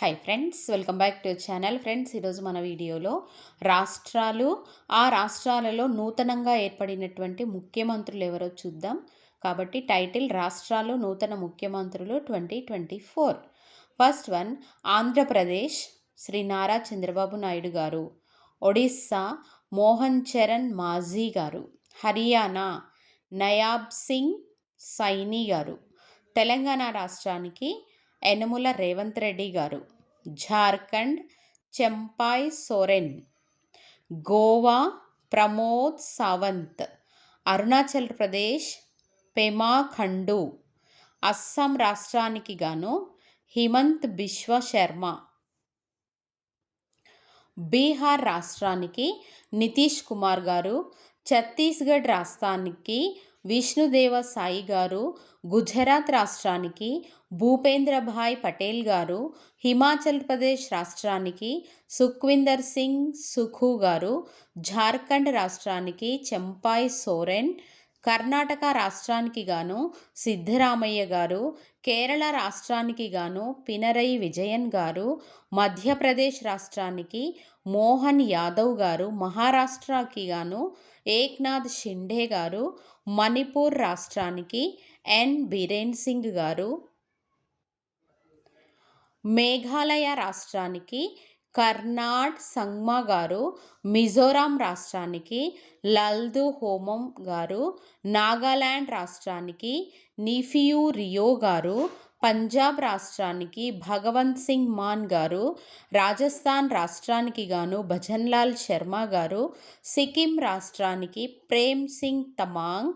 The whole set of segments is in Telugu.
Hi friends, welcome back to channel. Friends, ఈరోజు మన వీడియోలో రాష్ట్రాలు, ఆ రాష్ట్రాలలో నూతనంగా ఏర్పడినటువంటి ముఖ్యమంత్రులు ఎవరో చూద్దాం. కాబట్టి టైటిల్ రాష్ట్రాలు నూతన ముఖ్యమంత్రులు 2024. ఫస్ట్ వన్ ఆంధ్రప్రదేశ్ శ్రీ నారా చంద్రబాబు నాయుడు గారు. ఒడిస్సా మోహన్ చరణ్ మాజీ గారు. హర్యానా నయాబ్ సింగ్ సైని గారు. తెలంగాణ రాష్ట్రానికి యనమల రేవంత్ రెడ్డి గారు. జార్ఖండ్ చెంపాయ్ సోరెన్. గోవా ప్రమోద్ సావంత్. అరుణాచల్ ప్రదేశ్ పెమా ఖండు. అస్సాం రాష్ట్రానికి గాను హిమంత్ బిశ్వ శర్మ. బీహార్ రాష్ట్రానికి నితీష్ కుమార్ గారు. ఛత్తీస్గఢ్ రాష్ట్రానికి విష్ణుదేవ సాయి గారు. గుజరాత్ రాష్ట్రానికి భూపేంద్రభాయ్ పటేల్ గారు. హిమాచల్ ప్రదేశ్ రాష్ట్రానికి సుఖ్విందర్ సింగ్ సుఖు గారు. జార్ఖండ్ రాష్ట్రానికి చెంపాయ్ సోరెన్. కర్ణాటక రాష్ట్రానికి గాను సిద్ధరామయ్య గారు. కేరళ రాష్ట్రానికి గాను పినరయి విజయన్ గారు. మధ్యప్రదేశ్ రాష్ట్రానికి మోహన్ యాదవ్ గారు. మహారాష్ట్రకి గాను ఏక్నాథ్ షిండే గారు. మణిపూర్ రాష్ట్రానికి ఎన్ బీరేన్ సింగ్ గారు. మేఘాలయ రాష్ట్రానికి కర్నాడ్ సంగ్మా గారు. మిజోరాం రాష్ట్రానికి లల్దు హోమం గారు. నాగాలాండ్ రాష్ట్రానికి నిఫియూ రియో గారు. పంజాబ్ రాష్ట్రానికి భగవంత్ సింగ్ మాన్ గారు. రాజస్థాన్ రాష్ట్రానికి గాను భజన్లాల్ శర్మ గారు. సిక్కిం రాష్ట్రానికి ప్రేమ్ సింగ్ తమాంగ్.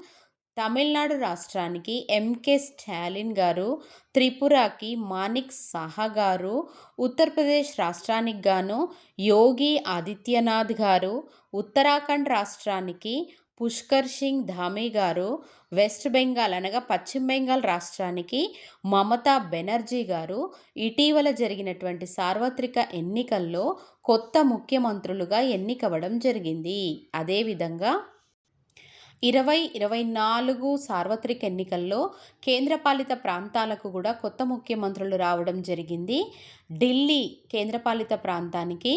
తమిళనాడు రాష్ట్రానికి ఎంకే స్టాలిన్ గారు. త్రిపురకి మాణిక్ సాహా గారు. ఉత్తరప్రదేశ్ రాష్ట్రానికి గాను యోగి ఆదిత్యనాథ్ గారు. ఉత్తరాఖండ్ రాష్ట్రానికి పుష్కర్ సింగ్ ధామీ గారు. వెస్ట్ బెంగాల్ అనగా పశ్చిమ బెంగాల్ రాష్ట్రానికి మమతా బెనర్జీ గారు ఇటీవల జరిగినటువంటి సార్వత్రిక ఎన్నికల్లో కొత్త ముఖ్యమంత్రులుగా ఎన్నికవడం జరిగింది. అదేవిధంగా 2024 సార్వత్రిక ఎన్నికల్లో కేంద్రపాలిత ప్రాంతాలకు కూడా కొత్త ముఖ్యమంత్రులు రావడం జరిగింది. ఢిల్లీ కేంద్రపాలిత ప్రాంతానికి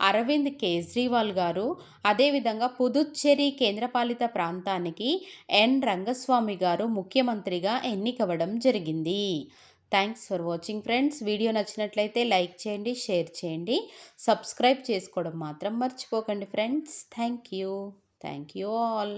అరవింద్ కేజ్రీవాల్ గారు. అదేవిధంగా పుదుచ్చేరి కేంద్రపాలిత ప్రాంతానికి ఎన్ రంగస్వామి గారు ముఖ్యమంత్రిగా ఎన్నికవడం జరిగింది. Thanks for watching friends. Video నచ్చినట్లయితే లైక్ చేయండి, షేర్ చేయండి, సబ్స్క్రైబ్ చేసుకోవడం మాత్రం మర్చిపోకండి ఫ్రెండ్స్. Thank you all.